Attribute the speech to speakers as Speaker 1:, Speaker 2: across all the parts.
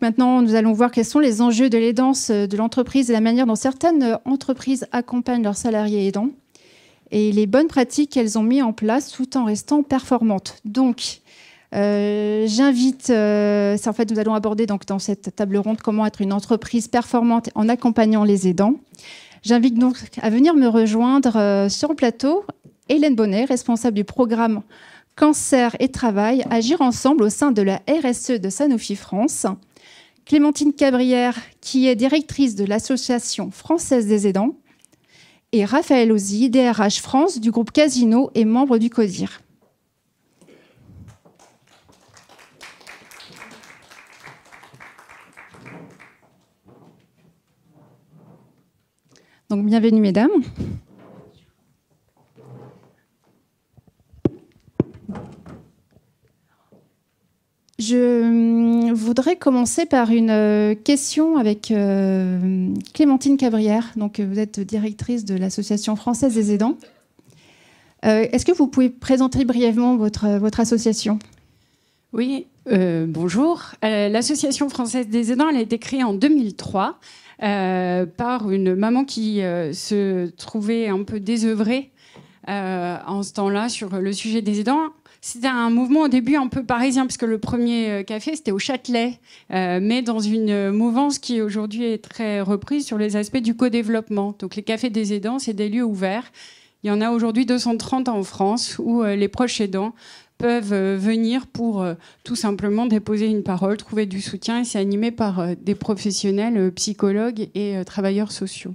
Speaker 1: maintenant, nous allons voir quels sont les enjeux de l'aidance de l'entreprise et la manière dont certaines entreprises accompagnent leurs salariés aidants et les bonnes pratiques qu'elles ont mises en place tout en restant performantes. Donc, j'invite, en fait, nous allons aborder donc, dans cette table ronde comment être une entreprise performante en accompagnant les aidants. J'invite donc à venir me rejoindre sur le plateau Hélène Bonnet, responsable du programme Cancer et Travail, Agir ensemble au sein de la RSE de Sanofi France. Clémentine Cabrière, qui est directrice de l'Association française des aidants. Et Raphaël Ozzi, DRH France du groupe Casino et membre du CODIR. Donc, bienvenue, mesdames. Je voudrais commencer par une question avec Clémentine Cabrière. Donc, vous êtes directrice de l'Association française des aidants. Est-ce que vous pouvez présenter brièvement votre association ?
Speaker 2: Oui, bonjour. L'Association française des aidants, elle a été créée en 2003 par une maman qui se trouvait un peu désœuvrée en ce temps-là sur le sujet des aidants. C'était un mouvement au début un peu parisien, parce que le premier café, c'était au Châtelet, mais dans une mouvance qui aujourd'hui est très reprise sur les aspects du co-développement. Donc les cafés des aidants, c'est des lieux ouverts. Il y en a aujourd'hui 230 en France, où les proches aidants peuvent venir pour tout simplement déposer une parole, trouver du soutien, et c'est animé par des professionnels, psychologues et travailleurs sociaux.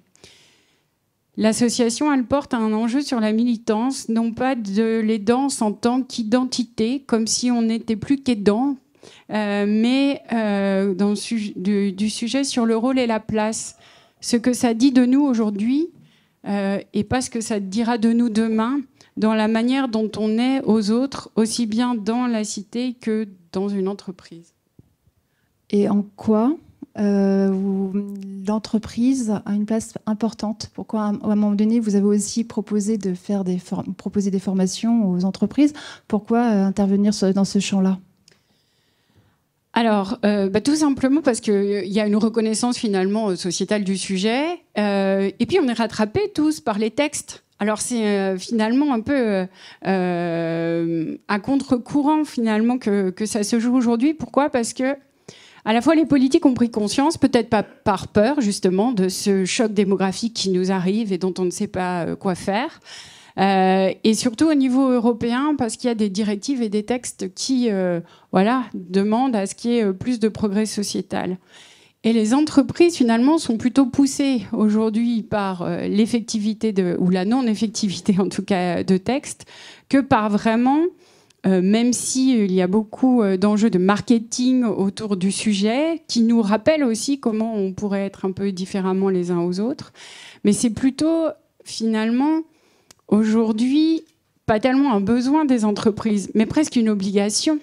Speaker 2: L'association, elle porte un enjeu sur la militance, non pas de l'aidance en tant qu'identité, comme si on n'était plus qu'aidant, mais du sujet sur le rôle et la place. Ce que ça dit de nous aujourd'hui, et pas ce que ça dira de nous demain, dans la manière dont on est aux autres, aussi bien dans la cité que dans une entreprise.
Speaker 1: Et en quoi l'entreprise a une place importante? Pourquoi, à un moment donné, vous avez aussi proposé de faire proposer des formations aux entreprises? Pourquoi intervenir dans ce champ-là?
Speaker 2: Alors, tout simplement parce qu'il y a une reconnaissance finalement sociétale du sujet. Et puis, on est rattrapés tous par les textes. Alors, c'est finalement un peu à contre-courant finalement que ça se joue aujourd'hui. Pourquoi ? Parce que à la fois, les politiques ont pris conscience, peut-être pas par peur, justement, de ce choc démographique qui nous arrive et dont on ne sait pas quoi faire. Et surtout au niveau européen, parce qu'il y a des directives et des textes qui demandent à ce qu'il y ait plus de progrès sociétal. Et les entreprises, finalement, sont plutôt poussées aujourd'hui par l'effectivité ou la non-effectivité, en tout cas, de textes, que par vraiment... même s'il y a beaucoup d'enjeux de marketing autour du sujet, qui nous rappellent aussi comment on pourrait être un peu différemment les uns aux autres. Mais c'est plutôt, finalement, aujourd'hui, pas tellement un besoin des entreprises, mais presque une obligation.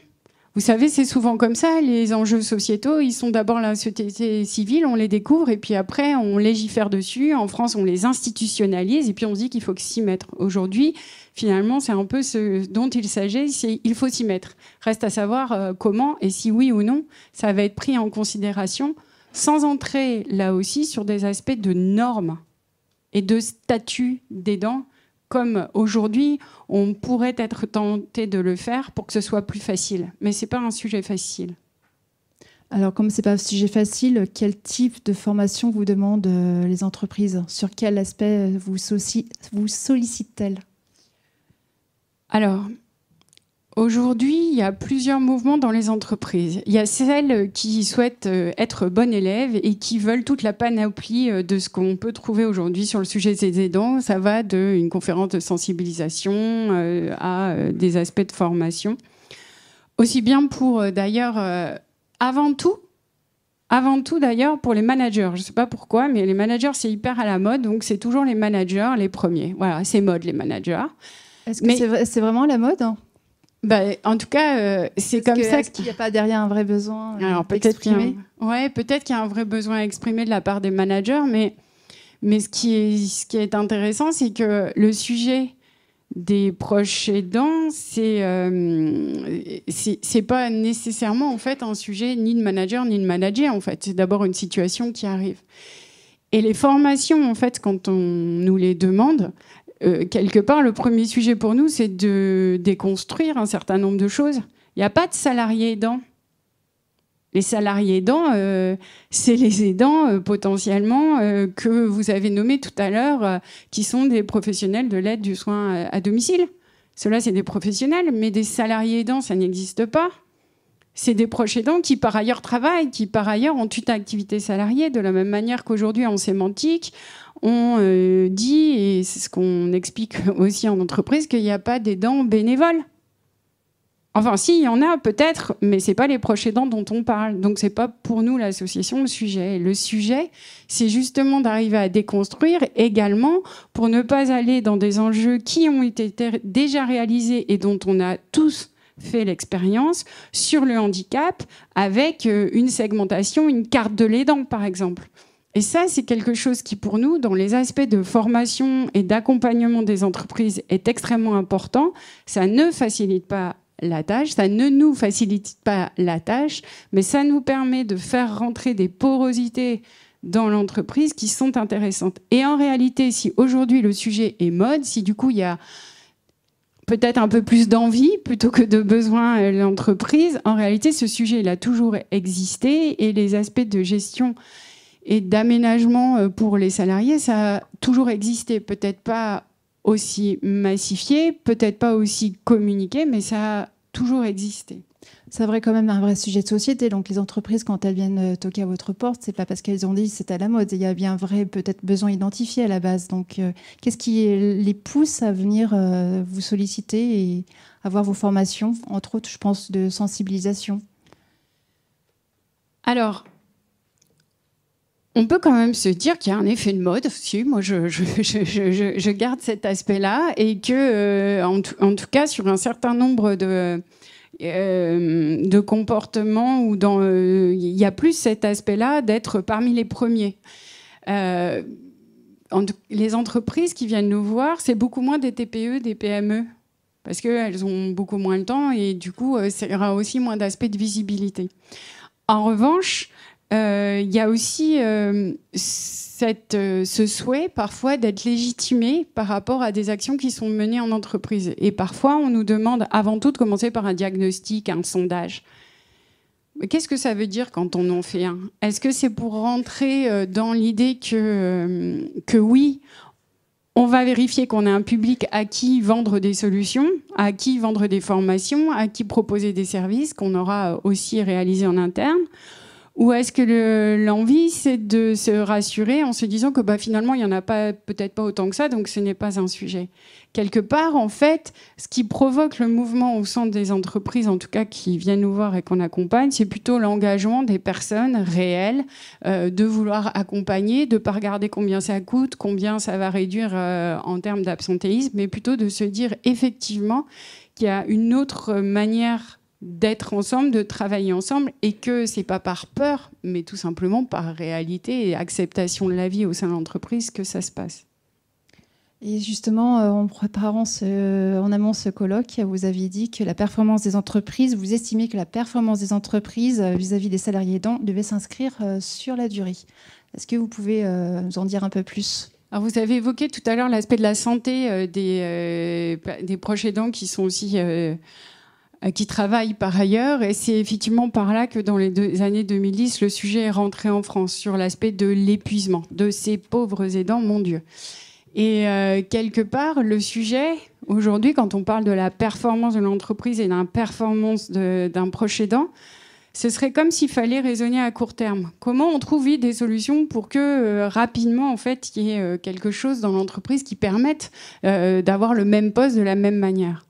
Speaker 2: Vous savez, c'est souvent comme ça, les enjeux sociétaux, ils sont d'abord la société civile, on les découvre, et puis après, on légifère dessus. En France, on les institutionnalise, et puis on se dit qu'il faut s'y mettre. Aujourd'hui, finalement, c'est un peu ce dont il s'agit, c'est il faut s'y mettre. Reste à savoir comment, et si oui ou non, ça va être pris en considération, sans entrer, là aussi, sur des aspects de normes et de statut d'aidant, comme aujourd'hui, on pourrait être tenté de le faire pour que ce soit plus facile. Mais ce n'est pas un sujet facile.
Speaker 1: Alors, comme ce n'est pas un sujet facile, quel type de formation vous demandent les entreprises? Sur quel aspect vous sollicitent-elles?
Speaker 2: Alors, aujourd'hui, il y a plusieurs mouvements dans les entreprises. Il y a celles qui souhaitent être bonnes élèves et qui veulent toute la panoplie de ce qu'on peut trouver aujourd'hui sur le sujet des aidants. Ça va d'une conférence de sensibilisation à des aspects de formation. Aussi bien pour, d'ailleurs, avant tout d'ailleurs, pour les managers. Je ne sais pas pourquoi, mais les managers, c'est hyper à la mode. Donc, c'est toujours les managers les premiers. Voilà, c'est mode, les managers.
Speaker 1: Est-ce que c'est vraiment la mode?
Speaker 2: En tout cas, c'est comme ça.
Speaker 1: Est-ce qu'il n'y a pas derrière un vrai besoin
Speaker 2: d'exprimer? Peut-être qu'il y a un vrai besoin à exprimer de la part des managers, mais ce qui est intéressant, c'est que le sujet des proches aidants, c'est pas nécessairement en fait un sujet ni de manager ni de manager en fait. C'est d'abord une situation qui arrive. Et les formations en fait, quand on nous les demande, quelque part, le premier sujet pour nous, c'est de déconstruire un certain nombre de choses. Il n'y a pas de salariés aidants. Les salariés aidants, c'est les aidants potentiellement que vous avez nommés tout à l'heure, qui sont des professionnels de l'aide du soin à domicile. Ceux-là, c'est des professionnels, mais des salariés aidants, ça n'existe pas. C'est des proches aidants qui, par ailleurs, travaillent, qui, par ailleurs, ont une activité salariée, de la même manière qu'aujourd'hui, en sémantique, on dit, et c'est ce qu'on explique aussi en entreprise, qu'il n'y a pas d'aidants bénévoles. Enfin, si, il y en a peut-être, mais ce n'est pas les proches aidants dont on parle. Donc, ce n'est pas pour nous, l'association, le sujet. Le sujet, c'est justement d'arriver à déconstruire également pour ne pas aller dans des enjeux qui ont été déjà réalisés et dont on a tous fait l'expérience sur le handicap avec une segmentation, une carte de l'aidant, par exemple. Et ça, c'est quelque chose qui, pour nous, dans les aspects de formation et d'accompagnement des entreprises, est extrêmement important. Ça ne facilite pas la tâche, ça ne nous facilite pas la tâche, mais ça nous permet de faire rentrer des porosités dans l'entreprise qui sont intéressantes. Et en réalité, si aujourd'hui le sujet est mode, si du coup il y a peut-être un peu plus d'envie plutôt que de besoin à l'entreprise, en réalité ce sujet il a toujours existé et les aspects de gestion et d'aménagement pour les salariés, ça a toujours existé, peut-être pas aussi massifié, peut-être pas aussi communiqué, mais ça a toujours existé.
Speaker 1: C'est vrai, quand même un vrai sujet de société. Donc les entreprises, quand elles viennent toquer à votre porte, c'est pas parce qu'elles ont dit c'est à la mode. Il y a bien un vrai peut-être besoin identifié à la base. Donc qu'est-ce qui les pousse à venir vous solliciter et avoir vos formations, entre autres, je pense, de sensibilisation?
Speaker 2: Alors, on peut quand même se dire qu'il y a un effet de mode. Si, moi, je garde cet aspect-là et que, en tout cas, sur un certain nombre de comportements où il y a plus cet aspect-là d'être parmi les premiers. Les entreprises qui viennent nous voir, c'est beaucoup moins des TPE, des PME, parce qu'elles ont beaucoup moins de temps et du coup, il y aura aussi moins d'aspects de visibilité. En revanche, il y a aussi ce souhait parfois d'être légitimé par rapport à des actions qui sont menées en entreprise. Et parfois, on nous demande avant tout de commencer par un diagnostic, un sondage. Mais qu'est-ce que ça veut dire quand on en fait un? Est-ce que c'est pour rentrer dans l'idée que oui, on va vérifier qu'on a un public à qui vendre des solutions, à qui vendre des formations, à qui proposer des services qu'on aura aussi réalisés en interne? Ou est-ce que l'envie, c'est de se rassurer en se disant que finalement, il n'y en a peut-être pas autant que ça, donc ce n'est pas un sujet. Quelque part, en fait, ce qui provoque le mouvement au sein des entreprises, en tout cas qui viennent nous voir et qu'on accompagne, c'est plutôt l'engagement des personnes réelles de vouloir accompagner, de ne pas regarder combien ça coûte, combien ça va réduire en termes d'absentéisme, mais plutôt de se dire effectivement qu'il y a une autre manière d'être ensemble, de travailler ensemble, et que c'est pas par peur, mais tout simplement par réalité et acceptation de la vie au sein de l'entreprise que ça se passe.
Speaker 1: Et justement, en préparant en amont ce colloque, vous aviez dit que la performance des entreprises, vous estimez que la performance des entreprises vis-à-vis des salariés aidants devait s'inscrire sur la durée. Est-ce que vous pouvez nous en dire un peu plus ?
Speaker 2: Alors vous avez évoqué tout à l'heure l'aspect de la santé des proches aidants qui sont aussi qui travaillent par ailleurs, et c'est effectivement par là que dans les années 2010, le sujet est rentré en France sur l'aspect de l'épuisement de ces pauvres aidants, mon Dieu. Et quelque part, le sujet, aujourd'hui, quand on parle de la performance de l'entreprise et de la performance d'un proche aidant, ce serait comme s'il fallait raisonner à court terme. Comment on trouve des solutions pour que rapidement, en fait, il y ait quelque chose dans l'entreprise qui permette d'avoir le même poste de la même manière.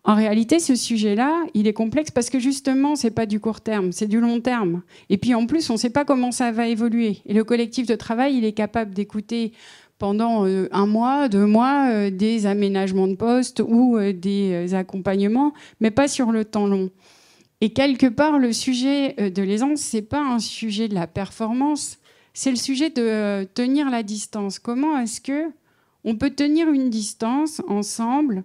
Speaker 2: En réalité, ce sujet-là, il est complexe parce que justement, c'est pas du court terme, c'est du long terme. Et puis en plus, on ne sait pas comment ça va évoluer. Et le collectif de travail, il est capable d'écouter pendant 1 mois, 2 mois, des aménagements de poste ou des accompagnements, mais pas sur le temps long. Et quelque part, le sujet de l'aisance, c'est pas un sujet de la performance, c'est le sujet de tenir la distance. Comment est-ce que on peut tenir une distance ensemble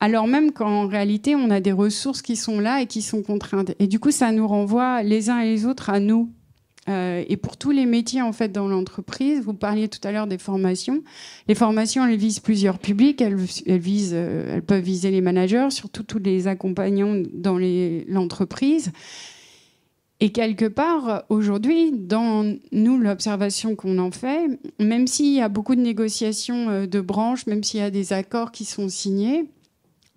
Speaker 2: alors même qu'en réalité, on a des ressources qui sont là et qui sont contraintes. Et du coup, ça nous renvoie les uns et les autres à nous. Et pour tous les métiers en fait dans l'entreprise, vous parliez tout à l'heure des formations. Les formations, elles visent plusieurs publics. Elles peuvent viser les managers, surtout tous les accompagnants dans l'entreprise. Et quelque part, aujourd'hui, dans nous, l'observation qu'on en fait, même s'il y a beaucoup de négociations de branches, même s'il y a des accords qui sont signés,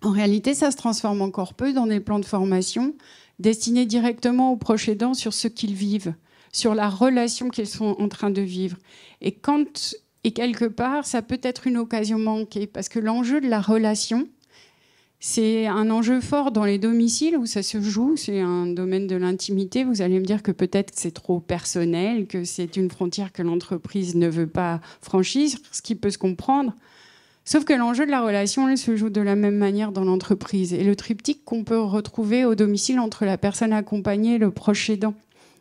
Speaker 2: en réalité, ça se transforme encore peu dans des plans de formation destinés directement aux proches aidants sur ce qu'ils vivent, sur la relation qu'ils sont en train de vivre. Et quelque part, ça peut être une occasion manquée, parce que l'enjeu de la relation, c'est un enjeu fort dans les domiciles où ça se joue, c'est un domaine de l'intimité. Vous allez me dire que peut-être c'est trop personnel, que c'est une frontière que l'entreprise ne veut pas franchir, ce qui peut se comprendre. Sauf que l'enjeu de la relation, elle se joue de la même manière dans l'entreprise. Et le triptyque qu'on peut retrouver au domicile entre la personne accompagnée et le proche aidant,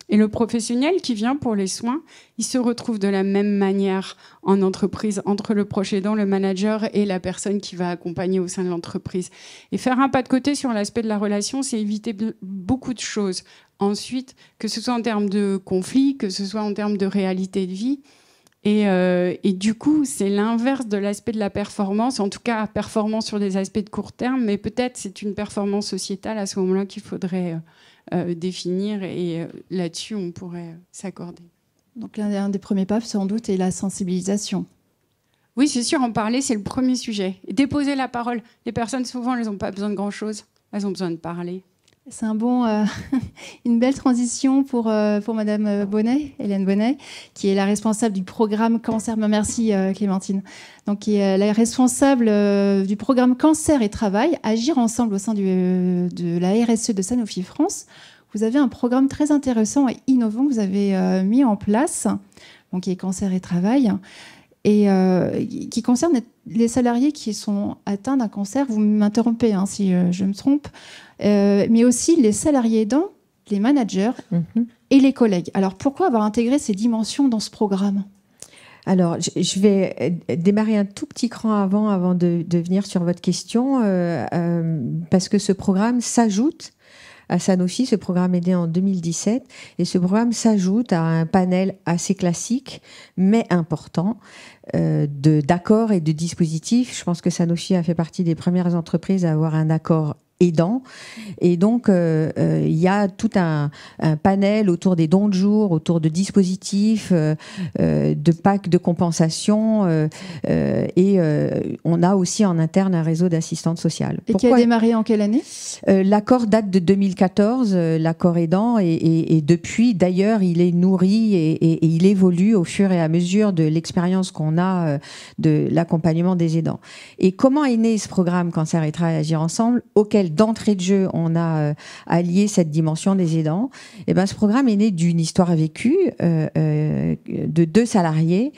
Speaker 2: et le professionnel qui vient pour les soins, il se retrouve de la même manière en entreprise, entre le proche aidant, le manager et la personne qui va accompagner au sein de l'entreprise. Et faire un pas de côté sur l'aspect de la relation, c'est éviter beaucoup de choses. Ensuite, que ce soit en termes de conflit, que ce soit en termes de réalité de vie. Et du coup, c'est l'inverse de l'aspect de la performance, en tout cas performance sur des aspects de court terme, mais peut-être c'est une performance sociétale à ce moment-là qu'il faudrait définir, et là-dessus, on pourrait s'accorder.
Speaker 1: Donc l'un des premiers pas, sans doute, est la sensibilisation.
Speaker 2: Oui, c'est sûr, en parler, c'est le premier sujet. Et déposer la parole. Les personnes, souvent, elles n'ont pas besoin de grand-chose. Elles ont besoin de parler.
Speaker 1: C'est une belle transition pour Madame Bonnet, Hélène Bonnet, qui est la responsable du programme Cancer. Merci Clémentine. Donc, qui est la responsable du programme Cancer et Travail, Agir ensemble au sein de la RSE de Sanofi France. Vous avez un programme très intéressant et innovant que vous avez mis en place, donc qui est Cancer et Travail, et qui concerne les salariés qui sont atteints d'un cancer. Vous m'interrompez si je me trompe. Mais aussi les salariés aidants, les managers et les collègues. Alors, pourquoi avoir intégré ces dimensions dans ce programme ?
Speaker 3: Alors, je vais démarrer un tout petit cran avant de venir sur votre question, parce que ce programme s'ajoute à Sanofi. Ce programme est né en 2017 et ce programme s'ajoute à un panel assez classique, mais important, d'accords et de dispositifs. Je pense que Sanofi a fait partie des premières entreprises à avoir un accord aidant. Et donc, il y a tout un panel autour des dons de jour, autour de dispositifs, de packs de compensation. Et on a aussi en interne un réseau d'assistantes sociales.
Speaker 1: Et qui a démarré en quelle année ?
Speaker 3: L'accord date de 2014, l'accord aidant. Et depuis, d'ailleurs, il est nourri et il évolue au fur et à mesure de l'expérience qu'on a de l'accompagnement des aidants. Et comment est né ce programme Cancer et Travail Agir Ensemble, auquel d'entrée de jeu, on a allié cette dimension des aidants. Et ben, ce programme est né d'une histoire vécue de 2 salariés,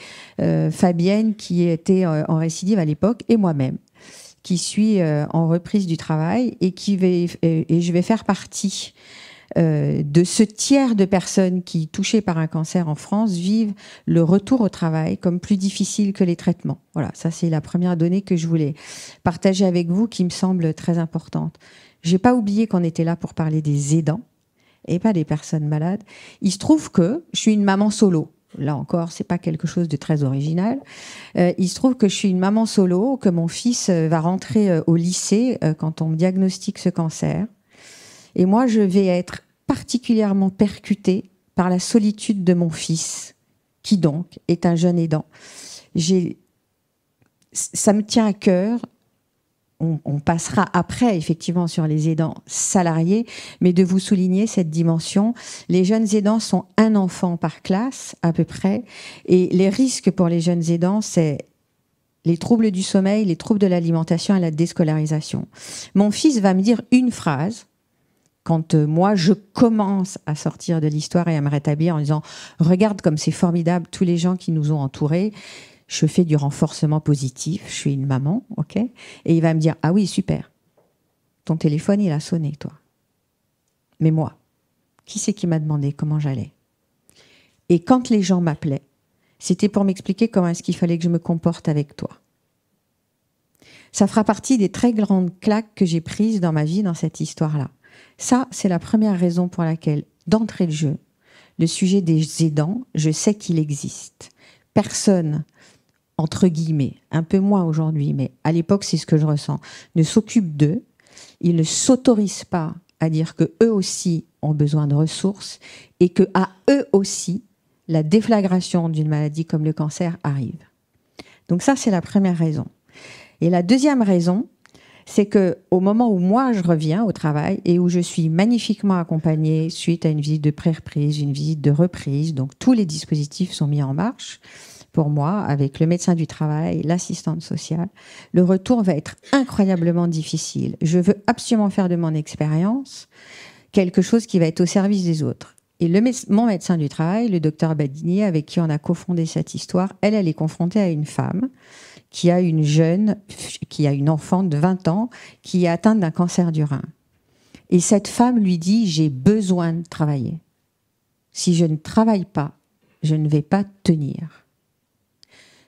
Speaker 3: Fabienne, qui était en récidive à l'époque, et moi-même, qui suis en reprise du travail et je vais faire partie de ce tiers de personnes qui, touchées par un cancer en France, vivent le retour au travail comme plus difficile que les traitements. Voilà, ça c'est la première donnée que je voulais partager avec vous, qui me semble très importante. J'ai pas oublié qu'on était là pour parler des aidants et pas des personnes malades. Il se trouve que je suis une maman solo. Là encore, c'est pas quelque chose de très original. Il se trouve que je suis une maman solo, que mon fils va rentrer au lycée quand on me diagnostique ce cancer. Et moi, je vais être particulièrement percutée par la solitude de mon fils, qui donc est un jeune aidant. Ça me tient à cœur. On passera après, effectivement, sur les aidants salariés, mais de vous souligner cette dimension. Les jeunes aidants sont 1 enfant par classe, à peu près. Et les risques pour les jeunes aidants, c'est les troubles du sommeil, les troubles de l'alimentation et la déscolarisation. Mon fils va me dire une phrase quand moi, je commence à sortir de l'histoire et à me rétablir en disant « Regarde comme c'est formidable, tous les gens qui nous ont entourés. Je fais du renforcement positif, je suis une maman, ok ?» Et il va me dire « Ah oui, super. Ton téléphone, il a sonné, toi. Mais moi, qui c'est qui m'a demandé comment j'allais ?» Et quand les gens m'appelaient, c'était pour m'expliquer comment est-ce qu'il fallait que je me comporte avec toi. Ça fera partie des très grandes claques que j'ai prises dans ma vie dans cette histoire-là. Ça, c'est la première raison pour laquelle, d'entrée de jeu, le sujet des aidants, je sais qu'il existe. Personne, entre guillemets, un peu moins aujourd'hui, mais à l'époque, c'est ce que je ressens, ne s'occupe d'eux. Ils ne s'autorisent pas à dire que eux aussi ont besoin de ressources et que à eux aussi, la déflagration d'une maladie comme le cancer arrive. Donc ça, c'est la première raison. Et la deuxième raison, c'est que au moment où moi je reviens au travail et où je suis magnifiquement accompagnée suite à une visite de pré-reprise, une visite de reprise, donc tous les dispositifs sont mis en marche pour moi avec le médecin du travail, l'assistante sociale, le retour va être incroyablement difficile. Je veux absolument faire de mon expérience quelque chose qui va être au service des autres. Et mon médecin du travail, le docteur Badinier, avec qui on a cofondé cette histoire, elle est confrontée à une femme qui a une enfant de 20 ans qui est atteinte d'un cancer du rein. Et cette femme lui dit « J'ai besoin de travailler. Si je ne travaille pas, je ne vais pas tenir. »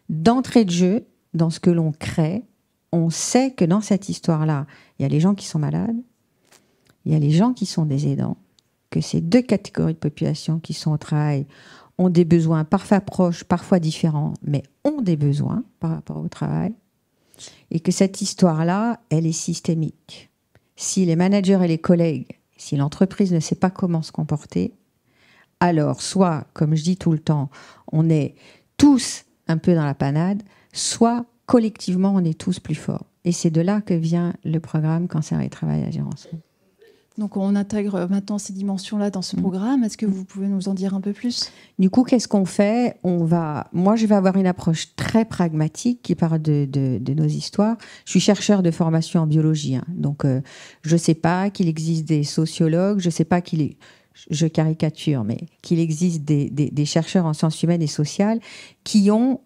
Speaker 3: D'entrée de jeu, dans ce que l'on crée, on sait que dans cette histoire-là, il y a les gens qui sont malades, il y a les gens qui sont des aidants, que ces deux catégories de population qui sont au travail ont des besoins parfois proches, parfois différents, mais ont des besoins par rapport au travail, et que cette histoire-là, elle est systémique. Si les managers et les collègues, si l'entreprise ne sait pas comment se comporter, alors soit, comme je dis tout le temps, on est tous un peu dans la panade, soit collectivement, on est tous plus forts. Et c'est de là que vient le programme Cancer et Travail à Gérançon.
Speaker 1: Donc on intègre maintenant ces dimensions-là dans ce programme. Est-ce que vous pouvez nous en dire un peu plus ?
Speaker 3: Du coup, qu'est-ce qu'on fait ? Moi, je vais avoir une approche très pragmatique qui part de nos histoires. Je suis chercheur de formation en biologie, hein. Donc je ne sais pas qu'il existe des sociologues, je ne sais pas je caricature, mais qu'il existe des chercheurs en sciences humaines et sociales qui ont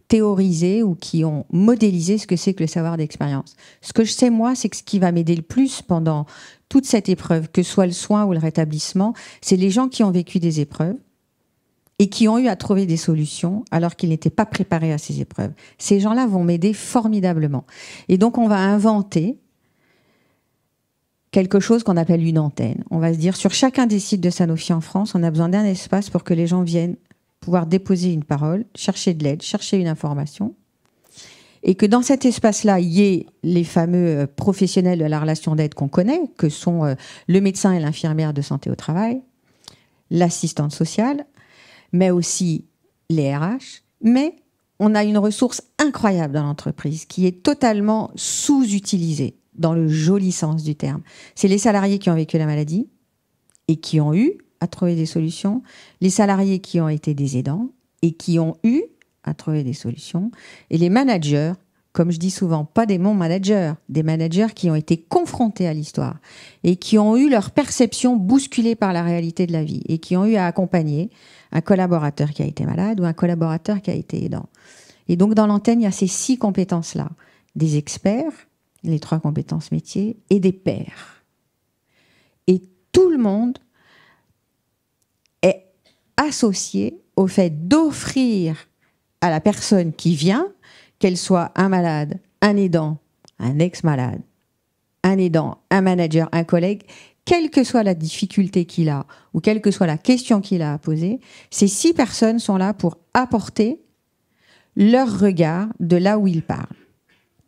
Speaker 3: théorisé ou qui ont modélisé ce que c'est que le savoir d'expérience. Ce que je sais, moi, c'est que ce qui va m'aider le plus pendant toute cette épreuve, que ce soit le soin ou le rétablissement, c'est les gens qui ont vécu des épreuves et qui ont eu à trouver des solutions alors qu'ils n'étaient pas préparés à ces épreuves. Ces gens-là vont m'aider formidablement. Et donc, on va inventer quelque chose qu'on appelle une antenne. On va se dire, sur chacun des sites de Sanofi en France, on a besoin d'un espace pour que les gens viennent pouvoir déposer une parole, chercher de l'aide, chercher une information, et que dans cet espace-là, il y ait les fameux professionnels de la relation d'aide qu'on connaît, que sont le médecin et l'infirmière de santé au travail, l'assistante sociale, mais aussi les RH. Mais on a une ressource incroyable dans l'entreprise qui est totalement sous-utilisée, dans le joli sens du terme. C'est les salariés qui ont vécu la maladie et qui ont eu à trouver des solutions, les salariés qui ont été des aidants et qui ont eu à trouver des solutions, et les managers, comme je dis souvent, pas des bons managers, des managers qui ont été confrontés à l'histoire et qui ont eu leur perception bousculée par la réalité de la vie et qui ont eu à accompagner un collaborateur qui a été malade ou un collaborateur qui a été aidant. Et donc dans l'antenne, il y a ces 6 compétences-là, des experts, les 3 compétences métiers, et des pairs. Et tout le monde est associé au fait d'offrir à la personne qui vient, qu'elle soit un malade, un aidant, un ex-malade, un aidant, un manager, un collègue, quelle que soit la difficulté qu'il a ou quelle que soit la question qu'il a à poser, ces 6 personnes sont là pour apporter leur regard de là où ils parlent.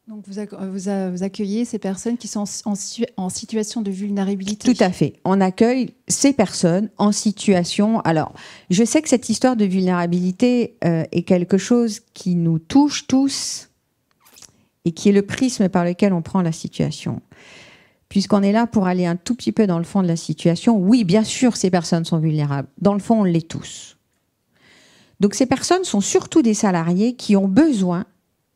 Speaker 1: Donc vous accueillez ces personnes qui sont en situation de vulnérabilité.
Speaker 3: Tout à fait. On accueille ces personnes en situation... Alors, je sais que cette histoire de vulnérabilité est quelque chose qui nous touche tous et qui est le prisme par lequel on prend la situation. Puisqu'on est là pour aller un tout petit peu dans le fond de la situation, oui, bien sûr, ces personnes sont vulnérables. Dans le fond, on l'est tous. Donc ces personnes sont surtout des salariés qui ont besoin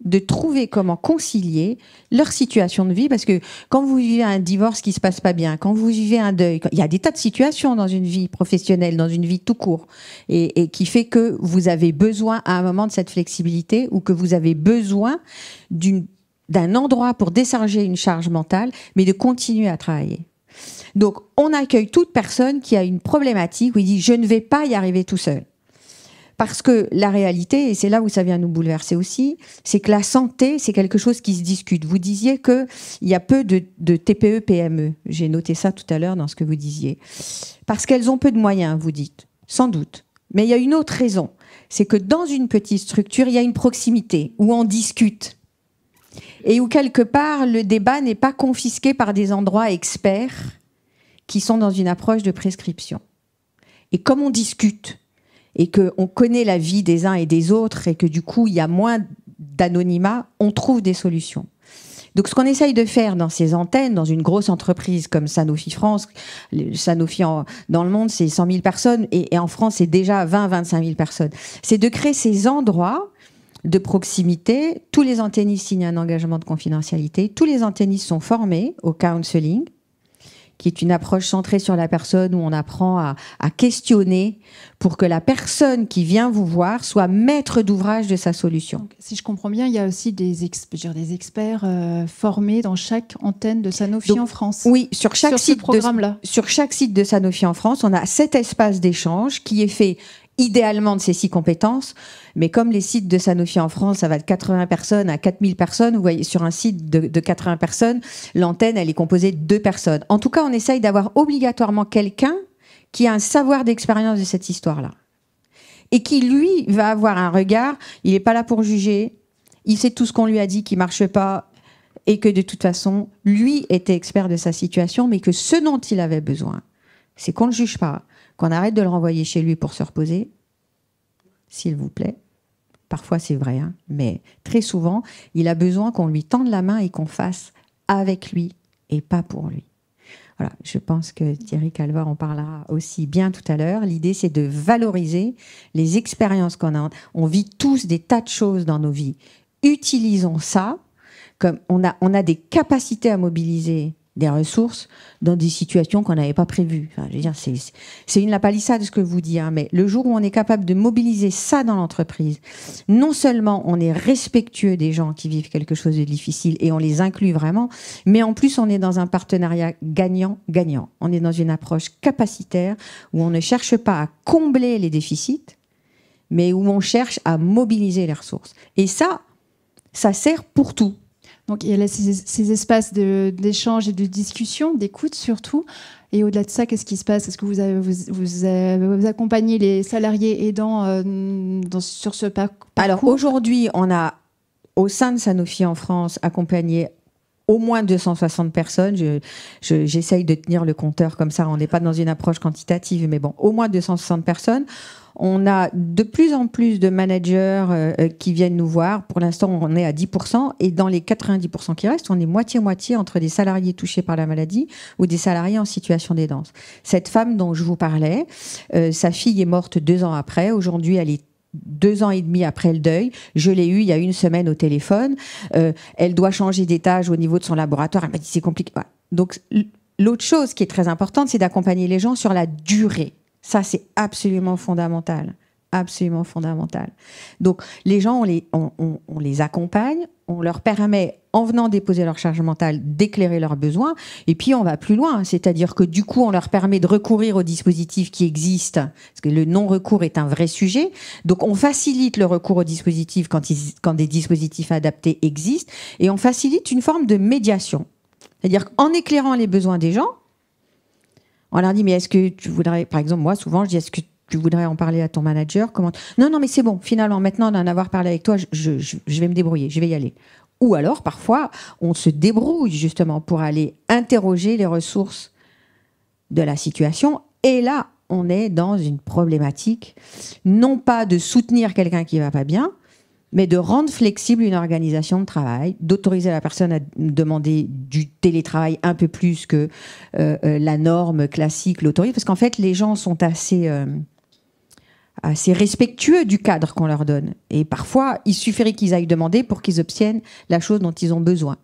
Speaker 3: de trouver comment concilier leur situation de vie, parce que quand vous vivez un divorce qui se passe pas bien, quand vous vivez un deuil, il y a des tas de situations dans une vie professionnelle, dans une vie tout court, et qui fait que vous avez besoin à un moment de cette flexibilité ou que vous avez besoin d'un endroit pour décharger une charge mentale, mais de continuer à travailler. Donc, on accueille toute personne qui a une problématique où il dit « je ne vais pas y arriver tout seul ». Parce que la réalité, et c'est là où ça vient nous bouleverser aussi, c'est que la santé, c'est quelque chose qui se discute. Vous disiez qu'il y a peu de TPE, PME. J'ai noté ça tout à l'heure dans ce que vous disiez. Parce qu'elles ont peu de moyens, vous dites. Sans doute. Mais il y a une autre raison. C'est que dans une petite structure, il y a une proximité où on discute. Et où quelque part, le débat n'est pas confisqué par des endroits experts qui sont dans une approche de prescription. Et comme on discute, et qu'on connaît la vie des uns et des autres, et que du coup, il y a moins d'anonymat, on trouve des solutions. Donc, ce qu'on essaye de faire dans ces antennes, dans une grosse entreprise comme Sanofi France, Sanofi dans le monde, c'est 100 000 personnes, et en France, c'est déjà 20-25 000 personnes. C'est de créer ces endroits de proximité. Tous les antennistes signent un engagement de confidentialité. Tous les antennistes sont formés au counseling, qui est une approche centrée sur la personne où on apprend à questionner pour que la personne qui vient vous voir soit maître d'ouvrage de sa solution.
Speaker 1: Donc, si je comprends bien, il y a aussi des experts formés dans chaque antenne de Sanofi en France.
Speaker 3: Oui, sur chaque site de Sanofi en France, on a cet espace d'échange qui est fait idéalement de ces 6 compétences, mais comme les sites de Sanofi en France, ça va de 80 personnes à 4000 personnes, vous voyez, sur un site de 80 personnes, l'antenne, elle est composée de 2 personnes. En tout cas, on essaye d'avoir obligatoirement quelqu'un qui a un savoir d'expérience de cette histoire-là. Et qui, lui, va avoir un regard, il n'est pas là pour juger, il sait tout ce qu'on lui a dit qui ne marche pas, et que de toute façon, lui était expert de sa situation, mais que ce dont il avait besoin, c'est qu'on ne le juge pas, qu'on arrête de le renvoyer chez lui pour se reposer, s'il vous plaît. Parfois, c'est vrai, hein, mais très souvent, il a besoin qu'on lui tende la main et qu'on fasse avec lui et pas pour lui. Voilà, je pense que Thierry Calva en parlera aussi bien tout à l'heure. L'idée, c'est de valoriser les expériences qu'on a. On vit tous des tas de choses dans nos vies. Utilisons ça, comme on a des capacités à mobiliser des ressources dans des situations qu'on n'avait pas prévues. Enfin, je veux dire, c'est une lapalissade ce que je vous dis, hein, mais le jour où on est capable de mobiliser ça dans l'entreprise, non seulement on est respectueux des gens qui vivent quelque chose de difficile et on les inclut vraiment, mais en plus on est dans un partenariat gagnant-gagnant. On est dans une approche capacitaire où on ne cherche pas à combler les déficits, mais où on cherche à mobiliser les ressources. Et ça sert pour tout.
Speaker 1: Donc, il y a ces espaces d'échange et de discussion, d'écoute surtout. Et au-delà de ça, qu'est-ce qui se passe? Est-ce que vous accompagnez les salariés aidants sur ce parcours?
Speaker 3: Alors, aujourd'hui, on a, au sein de Sanofi en France, accompagné au moins 260 personnes. J'essaye de tenir le compteur comme ça. On n'est pas dans une approche quantitative, mais bon, au moins 260 personnes. On a de plus en plus de managers qui viennent nous voir. Pour l'instant, on est à 10%. Et dans les 90% qui restent, on est moitié-moitié entre des salariés touchés par la maladie ou des salariés en situation d'aidance. Cette femme dont je vous parlais, sa fille est morte 2 ans après. Aujourd'hui, elle est 2 ans et demi après le deuil. Je l'ai eue il y a 1 semaine au téléphone. Elle doit changer d'étage au niveau de son laboratoire. Elle m'a dit c'est compliqué. Voilà. Donc, l'autre chose qui est très importante, c'est d'accompagner les gens sur la durée. Ça, c'est absolument fondamental. Absolument fondamental. Donc, les gens, on les accompagne, on leur permet, en venant déposer leur charge mentale, d'éclairer leurs besoins. Et puis, on va plus loin. C'est-à-dire que du coup, on leur permet de recourir aux dispositifs qui existent, parce que le non-recours est un vrai sujet. Donc, on facilite le recours aux dispositifs quand des dispositifs adaptés existent. Et on facilite une forme de médiation. C'est-à-dire qu'en éclairant les besoins des gens, on leur dit, mais est-ce que tu voudrais, par exemple, moi, souvent, je dis, est-ce que tu voudrais en parler à ton manager? Comment... Non, mais c'est bon, finalement, maintenant d'en avoir parlé avec toi, je vais me débrouiller, je vais y aller. Ou alors, parfois, on se débrouille justement pour aller interroger les ressources de la situation. Et là, on est dans une problématique, non pas de soutenir quelqu'un qui ne va pas bien, mais de rendre flexible une organisation de travail, d'autoriser la personne à demander du télétravail un peu plus que la norme classique l'autorise, parce qu'en fait, les gens sont assez respectueux du cadre qu'on leur donne. Et parfois, il suffirait qu'ils aillent demander pour qu'ils obtiennent la chose dont ils ont besoin.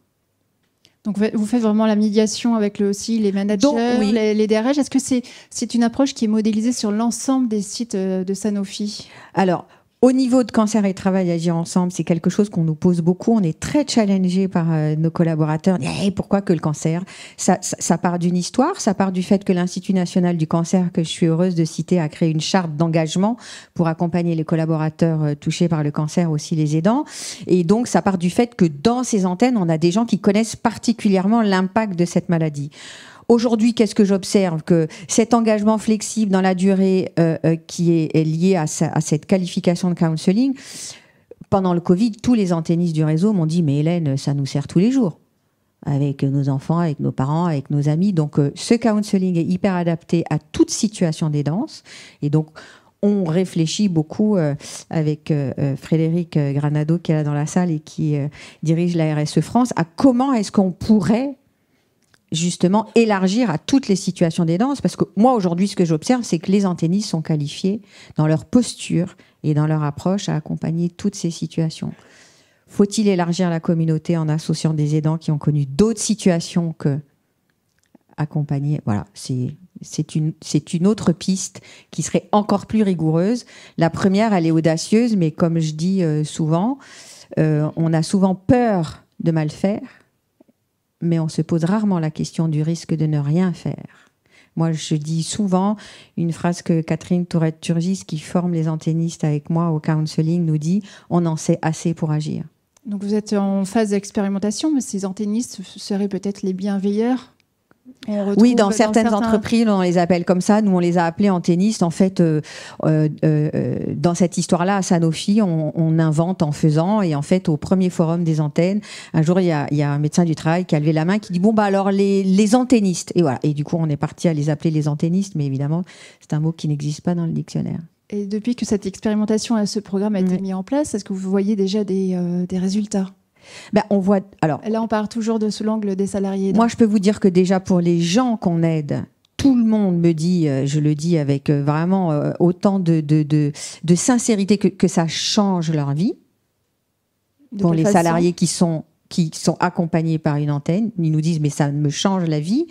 Speaker 1: Donc, vous faites vraiment la médiation avec aussi les managers, donc, oui. les DRH. Est-ce que c'est une approche qui est modélisée sur l'ensemble des sites de Sanofi?
Speaker 3: Alors, Au niveau de Cancer et Travail, Agir ensemble, c'est quelque chose qu'on nous pose beaucoup. On est très challengé par nos collaborateurs. Hey, pourquoi que le cancer ? Ça part d'une histoire, ça part du fait que l'Institut national du cancer, que je suis heureuse de citer, a créé une charte d'engagement pour accompagner les collaborateurs touchés par le cancer, aussi les aidants. Et donc, ça part du fait que dans ces antennes, on a des gens qui connaissent particulièrement l'impact de cette maladie. Aujourd'hui, qu'est-ce que j'observe ? Que cet engagement flexible dans la durée qui est lié à cette qualification de counseling, pendant le Covid, tous les antennistes du réseau m'ont dit « Mais Hélène, ça nous sert tous les jours, avec nos enfants, avec nos parents, avec nos amis. » Donc, ce counseling est hyper adapté à toute situation d'aidance. Et donc, on réfléchit beaucoup avec Frédéric Granado, qui est là dans la salle et qui dirige la RSE France, à comment est-ce qu'on pourrait justement élargir à toutes les situations d'aidance, parce que moi aujourd'hui ce que j'observe, c'est que les antennistes sont qualifiés dans leur posture et dans leur approche à accompagner toutes ces situations. Faut-il élargir la communauté en associant des aidants qui ont connu d'autres situations que accompagner ? Voilà, c'est une autre piste qui serait encore plus rigoureuse. La première, elle est audacieuse, mais comme je dis souvent, on a souvent peur de mal faire, mais on se pose rarement la question du risque de ne rien faire. Moi, je dis souvent une phrase que Catherine Tourette-Turgis, qui forme les antennistes avec moi au counseling, nous dit « On en sait assez pour agir ».
Speaker 1: Donc vous êtes en phase d'expérimentation, mais ces antennistes seraient peut-être les bienveilleurs.
Speaker 3: Oui, dans certaines entreprises, on les appelle comme ça. Nous, on les a appelés antennistes. En fait, dans cette histoire-là, à Sanofi, on invente en faisant. Et en fait, au premier forum des antennes, un jour, il y a un médecin du travail qui a levé la main, qui dit « Bon, bah alors, les antennistes ». Et voilà. Et du coup, on est parti à les appeler les antennistes. Mais évidemment, c'est un mot qui n'existe pas dans le dictionnaire.
Speaker 1: Et depuis que cette expérimentation, ce programme a été mis en place, est-ce que vous voyez déjà des résultats ?
Speaker 3: On voit. Alors,
Speaker 1: là, on part toujours de sous l'angle des salariés.
Speaker 3: Moi, je peux vous dire que déjà pour les gens qu'on aide, tout le monde me dit, je le dis avec vraiment autant de sincérité que ça change leur vie. Pour les salariés qui sont accompagnés par une antenne, ils nous disent mais ça me change la vie.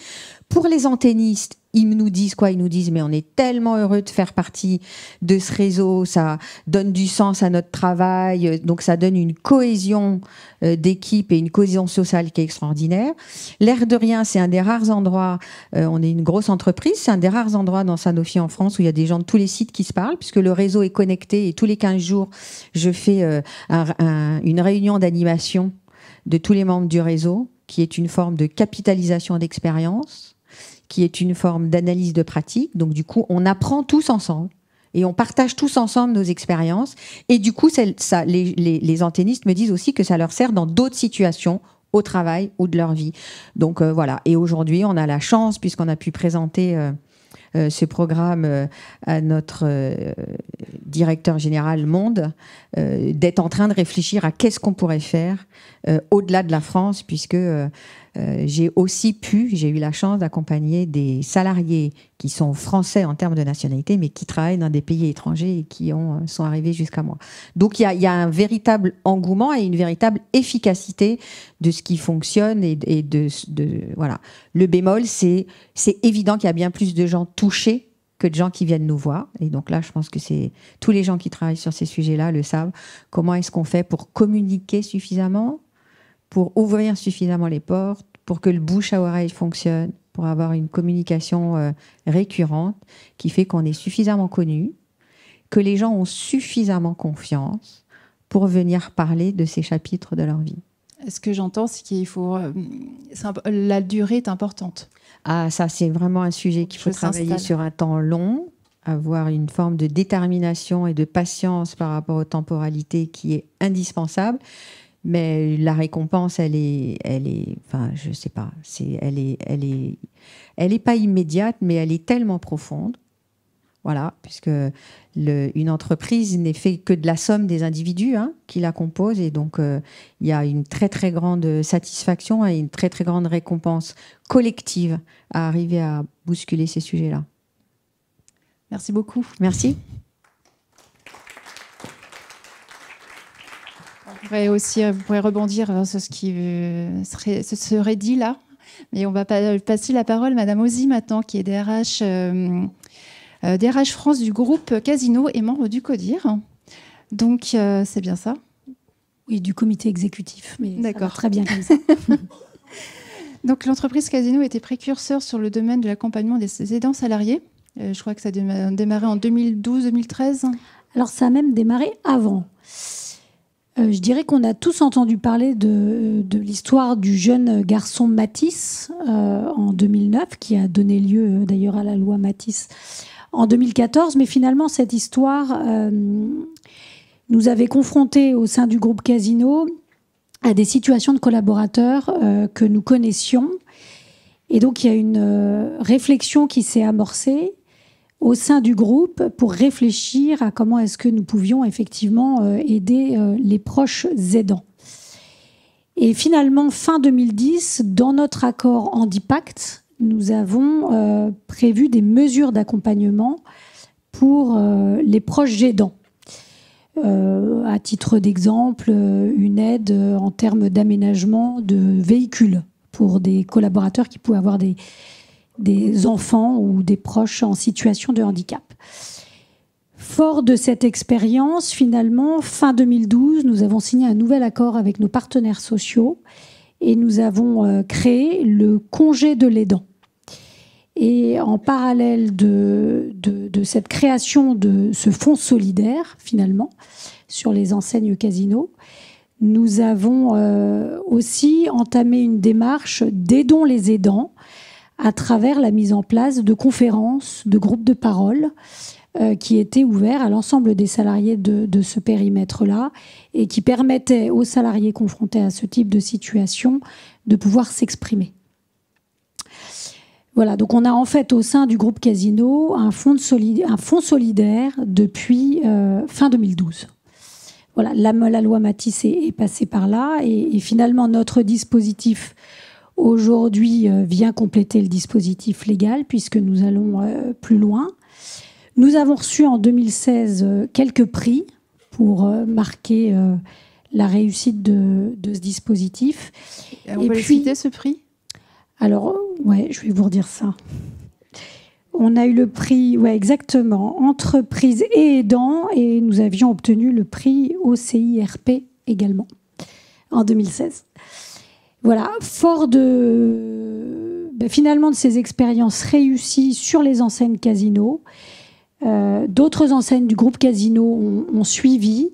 Speaker 3: Pour les antennistes, ils nous disent quoi ? Ils nous disent mais on est tellement heureux de faire partie de ce réseau, ça donne du sens à notre travail, donc ça donne une cohésion d'équipe et une cohésion sociale qui est extraordinaire. L'air de rien, c'est un des rares endroits, on est une grosse entreprise, c'est un des rares endroits dans Sanofi en France où il y a des gens de tous les sites qui se parlent, puisque le réseau est connecté et tous les 15 jours, je fais une réunion d'animation de tous les membres du réseau, qui est une forme de capitalisation d'expérience, qui est une forme d'analyse de pratique. Donc, du coup, on apprend tous ensemble et on partage tous ensemble nos expériences. Et du coup, les antennistes me disent aussi que ça leur sert dans d'autres situations, au travail ou de leur vie. Donc, voilà. Et aujourd'hui, on a la chance, puisqu'on a pu présenter ce programme à notre directeur général Monde, d'être en train de réfléchir à qu'est-ce qu'on pourrait faire au-delà de la France, puisque j'ai eu la chance d'accompagner des salariés qui sont français en termes de nationalité, mais qui travaillent dans des pays étrangers et qui sont arrivés jusqu'à moi. Donc il y a un véritable engouement et une véritable efficacité de ce qui fonctionne et voilà. Le bémol, c'est évident qu'il y a bien plus de gens touchés que de gens qui viennent nous voir. Et donc là, je pense que tous les gens qui travaillent sur ces sujets-là le savent. Comment est-ce qu'on fait pour communiquer suffisamment, pour ouvrir suffisamment les portes, pour que le bouche à oreille fonctionne, pour avoir une communication récurrente qui fait qu'on est suffisamment connu, que les gens ont suffisamment confiance pour venir parler de ces chapitres de leur vie.
Speaker 1: Ce que j'entends, c'est qu'il faut... la durée est importante.
Speaker 3: Ah, ça, c'est vraiment un sujet qu'il faut travailler sur un temps long, avoir une forme de détermination et de patience par rapport aux temporalités qui est indispensable. Mais la récompense, elle est, enfin, je sais pas, elle est pas immédiate, mais elle est tellement profonde. Voilà, puisque une entreprise n'est fait que de la somme des individus qui la composent, et donc il y a une très très grande satisfaction et une très très grande récompense collective à arriver à bousculer ces sujets-là.
Speaker 1: Merci beaucoup.
Speaker 3: Merci.
Speaker 1: Vous pourrez rebondir sur ce qui serait dit là. Mais on va passer la parole à Madame Ozzi maintenant, qui est DRH France du groupe Casino et membre du CODIR. Donc, c'est bien ça?
Speaker 4: Oui, du comité exécutif, mais ça va très bien comme ça.
Speaker 1: Donc, l'entreprise Casino était précurseur sur le domaine de l'accompagnement des aidants salariés. Je crois que ça a démarré en 2012-2013.
Speaker 4: Alors, ça a même démarré avant. Je dirais qu'on a tous entendu parler de l'histoire du jeune garçon Matisse en 2009, qui a donné lieu d'ailleurs à la loi Matisse en 2014. Mais finalement, cette histoire nous avait confrontés au sein du groupe Casino à des situations de collaborateurs que nous connaissions. Et donc, il y a une réflexion qui s'est amorcée au sein du groupe pour réfléchir à comment est-ce que nous pouvions effectivement aider les proches aidants. Et finalement, fin 2010, dans notre accord Handipact, nous avons prévu des mesures d'accompagnement pour les proches aidants. À titre d'exemple, une aide en termes d'aménagement de véhicules pour des collaborateurs qui pouvaient avoir des enfants ou des proches en situation de handicap. Fort de cette expérience, finalement, fin 2012, nous avons signé un nouvel accord avec nos partenaires sociaux et nous avons créé le congé de l'aidant. Et en parallèle de cette création de ce fonds solidaire, finalement, sur les enseignes Casino, nous avons aussi entamé une démarche d'Aidons les aidants à travers la mise en place de conférences, de groupes de parole qui étaient ouverts à l'ensemble des salariés de ce périmètre-là et qui permettaient aux salariés confrontés à ce type de situation de pouvoir s'exprimer. Voilà, donc on a en fait au sein du groupe Casino un fonds solidaire depuis fin 2012. Voilà, la loi Matisse est passée par là et finalement notre dispositif aujourd'hui vient compléter le dispositif légal puisque nous allons plus loin. Nous avons reçu en 2016 quelques prix pour marquer la réussite de ce dispositif.
Speaker 1: On peut citer ce prix ?
Speaker 4: Alors, ouais, je vais vous redire ça. On a eu le prix, ouais, exactement, entreprise et aidant, et nous avions obtenu le prix OCIRP également en 2016. Voilà, fort finalement de ces expériences réussies sur les enseignes Casino, d'autres enseignes du groupe Casino ont suivi.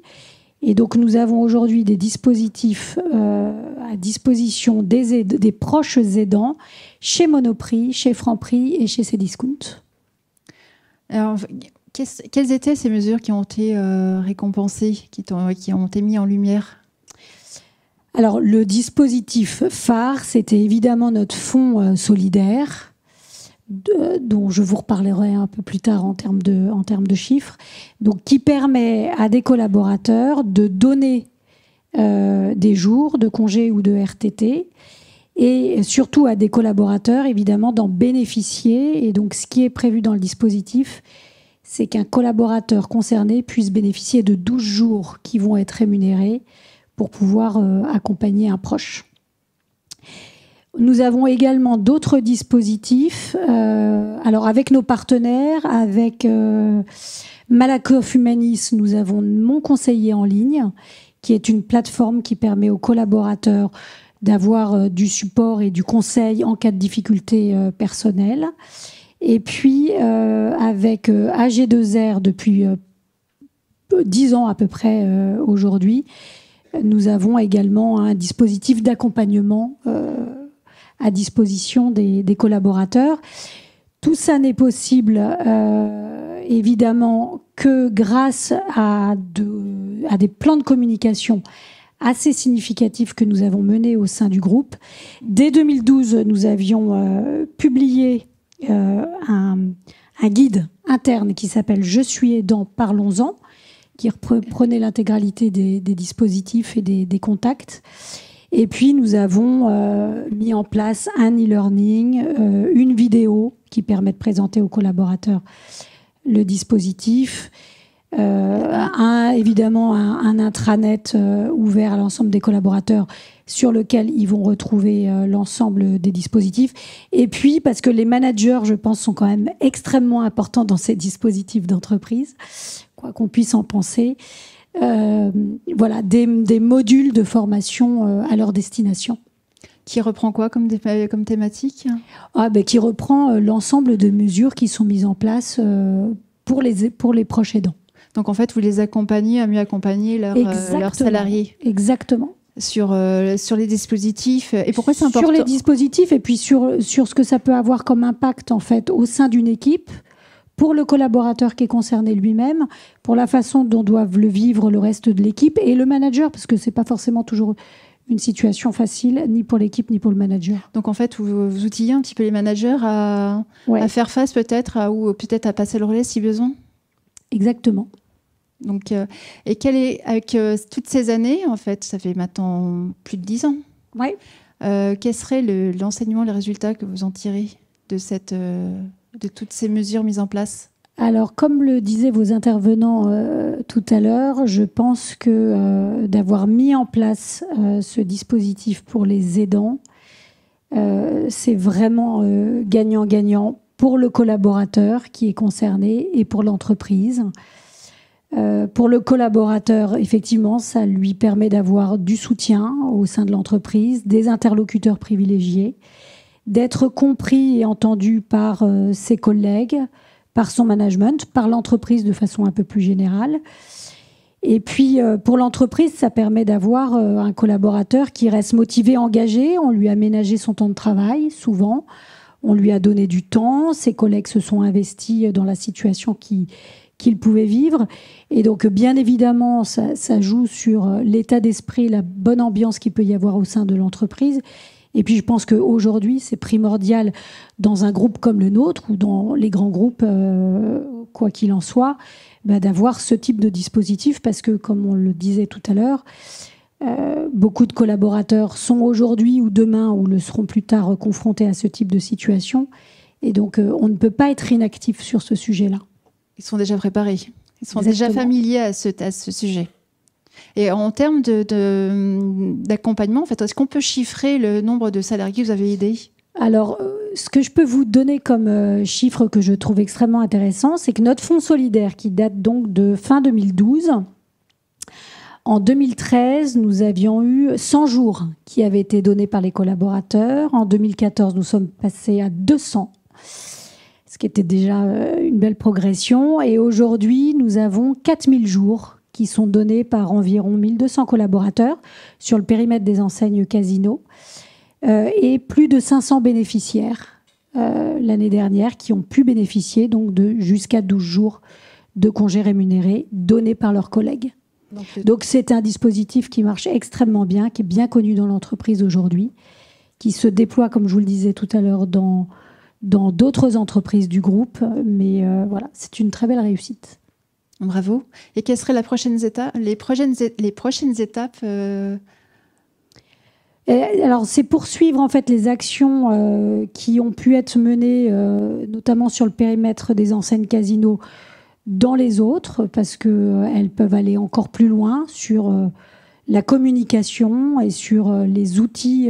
Speaker 4: Et donc, nous avons aujourd'hui des dispositifs à disposition des proches aidants chez Monoprix, chez Franprix et chez Cdiscount.
Speaker 1: Alors, quelles étaient ces mesures qui ont été récompensées, qui ont été mises en lumière ?
Speaker 4: Alors, le dispositif phare, c'était évidemment notre fonds solidaire, dont je vous reparlerai un peu plus tard en termes de chiffres, donc qui permet à des collaborateurs de donner des jours de congé ou de RTT et surtout à des collaborateurs évidemment d'en bénéficier. Et donc ce qui est prévu dans le dispositif, c'est qu'un collaborateur concerné puisse bénéficier de 12 jours qui vont être rémunérés pour pouvoir accompagner un proche. Nous avons également d'autres dispositifs. Alors avec nos partenaires, avec Malakoff Humanis, nous avons Mon Conseiller en ligne, qui est une plateforme qui permet aux collaborateurs d'avoir du support et du conseil en cas de difficultés personnelles. Et puis avec AG2R depuis 10 ans à peu près aujourd'hui, nous avons également un dispositif d'accompagnement à disposition des collaborateurs. Tout ça n'est possible évidemment que grâce à des plans de communication assez significatifs que nous avons menés au sein du groupe. Dès 2012, nous avions publié un guide interne qui s'appelle « Je suis aidant, parlons-en », qui reprenait l'intégralité des dispositifs et des contacts. Et puis, nous avons mis en place un e-learning, une vidéo qui permet de présenter aux collaborateurs le dispositif, évidemment un intranet ouvert à l'ensemble des collaborateurs sur lequel ils vont retrouver l'ensemble des dispositifs. Et puis, parce que les managers, je pense, sont quand même extrêmement importants dans ces dispositifs d'entreprise, quoi qu'on puisse en penser, voilà, des modules de formation à leur destination.
Speaker 1: Qui reprend quoi comme thématique?
Speaker 4: Qui reprend l'ensemble de mesures qui sont mises en place pour les proches aidants.
Speaker 1: Donc en fait, vous les accompagnez à mieux accompagner leurs salariés.
Speaker 4: Exactement.
Speaker 1: Sur les dispositifs. Et pourquoi c'est important?
Speaker 4: Sur les dispositifs et puis sur ce que ça peut avoir comme impact en fait au sein d'une équipe, pour le collaborateur qui est concerné lui-même, pour la façon dont doivent le vivre le reste de l'équipe et le manager, parce que c'est pas forcément toujours une situation facile, ni pour l'équipe, ni pour le manager.
Speaker 1: Donc en fait, vous outillez un petit peu les managers à faire face peut-être, ou peut-être à passer le relais si besoin? Exactement. Donc, et avec toutes ces années, en fait, ça fait maintenant plus de 10 ans.
Speaker 4: Oui.
Speaker 1: Quel serait l'enseignement, les résultats que vous en tirez de toutes ces mesures mises en place?
Speaker 4: Alors, comme le disaient vos intervenants tout à l'heure, je pense que d'avoir mis en place ce dispositif pour les aidants, c'est vraiment gagnant-gagnant pour le collaborateur qui est concerné et pour l'entreprise. Pour le collaborateur, effectivement, ça lui permet d'avoir du soutien au sein de l'entreprise, des interlocuteurs privilégiés, d'être compris et entendu par ses collègues, par son management, par l'entreprise de façon un peu plus générale. Et puis, pour l'entreprise, ça permet d'avoir un collaborateur qui reste motivé, engagé. On lui a aménagé son temps de travail, souvent. On lui a donné du temps. Ses collègues se sont investis dans la situation qu'il pouvait vivre. Et donc, bien évidemment, ça joue sur l'état d'esprit, la bonne ambiance qu'il peut y avoir au sein de l'entreprise. Et puis, je pense qu'aujourd'hui, c'est primordial dans un groupe comme le nôtre ou dans les grands groupes, quoi qu'il en soit, d'avoir ce type de dispositif parce que, comme on le disait tout à l'heure, beaucoup de collaborateurs sont aujourd'hui ou demain ou le seront plus tard confrontés à ce type de situation. Et donc, on ne peut pas être inactif sur ce sujet-là.
Speaker 1: Ils sont déjà préparés. Ils sont déjà familiers à ce sujet. Et en termes d'accompagnement, en fait, est-ce qu'on peut chiffrer le nombre de salariés que vous avez aidés?
Speaker 4: Alors, ce que je peux vous donner comme chiffre que je trouve extrêmement intéressant, c'est que notre fonds solidaire, qui date donc de fin 2012, en 2013, nous avions eu 100 jours qui avaient été donnés par les collaborateurs. En 2014, nous sommes passés à 200. Ce qui était déjà une belle progression. Et aujourd'hui, nous avons 4000 jours qui sont donnés par environ 1200 collaborateurs sur le périmètre des enseignes Casino et plus de 500 bénéficiaires l'année dernière qui ont pu bénéficier donc de jusqu'à 12 jours de congés rémunérés donnés par leurs collègues. Donc c'est un dispositif qui marche extrêmement bien, qui est bien connu dans l'entreprise aujourd'hui, qui se déploie, comme je vous le disais tout à l'heure, dans d'autres entreprises du groupe. Mais voilà, c'est une très belle réussite.
Speaker 1: Bravo. Et quelles seraient les prochaines étapes
Speaker 4: Alors, c'est poursuivre en fait les actions qui ont pu être menées, notamment sur le périmètre des enseignes Casino, dans les autres, parce qu'elles peuvent aller encore plus loin sur la communication et sur les outils